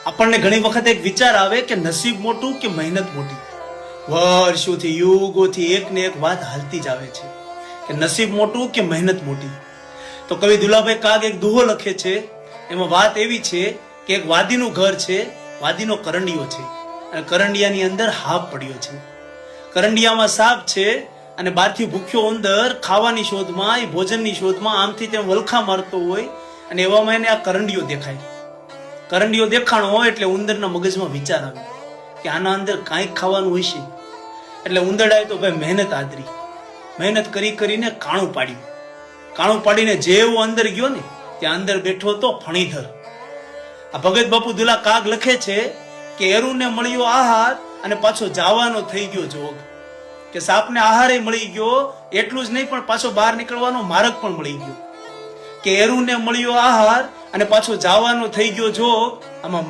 આપણને ઘણી વખત એક વિચાર આવે કે નસીબ મોટું કે મહેનત મોટી. વર્ષોથી યુગોથી એક ને એક વાત હાલતી જ આવે છે કે નસીબ મોટું કે મહેનત મોટી. તો કવિ દુલાભાઈ કાગ એક દુહો લખે છે. એમાં વાત એવી છે કે એક વાદીનું ઘર છે, વાદીનો કરંડિયો છે અને કરંડિયાની અંદર હાપ પડ્યો છે. કરંડિયામાં સાપ છે અને બહારથી ભૂખ્યો ઉંદર ખાવાની શોધમાં, એ ભોજનની શોધમાં આમથી તેમ વલખા મારતો હોય અને એવામાં એને આ કરંડિયો દેખાય. કરંડિયો દેખાણો હોય એટલે ઉંદરના મગજમાં વિચાર આવે કે આના અંદર કાંઈક ખાવાનું હશે. એટલે ઉંદરડાએ તો ભાઈ મહેનત આદરી, મહેનત કરી કરીને કાણું પાડ્યું. કાણું પાડીને જેવો અંદર ગયો ને ત્યાં અંદર બેઠો તો ફણીધર. આ ભગત બાપુ દુલા કાગ લખે છે કે એરુને મળ્યો આહાર અને પાછો જાવાનો થઈ ગયો જોગ. કે સાપને આહારે મળી ગયો, એટલું જ નહીં પણ પાછો બહાર નીકળવાનો માર્ગ પણ મળી ગયો. કે એરુને મળ્યો આહાર અને પાછો જાવાનો થઈ ગયો જોગ. આમાં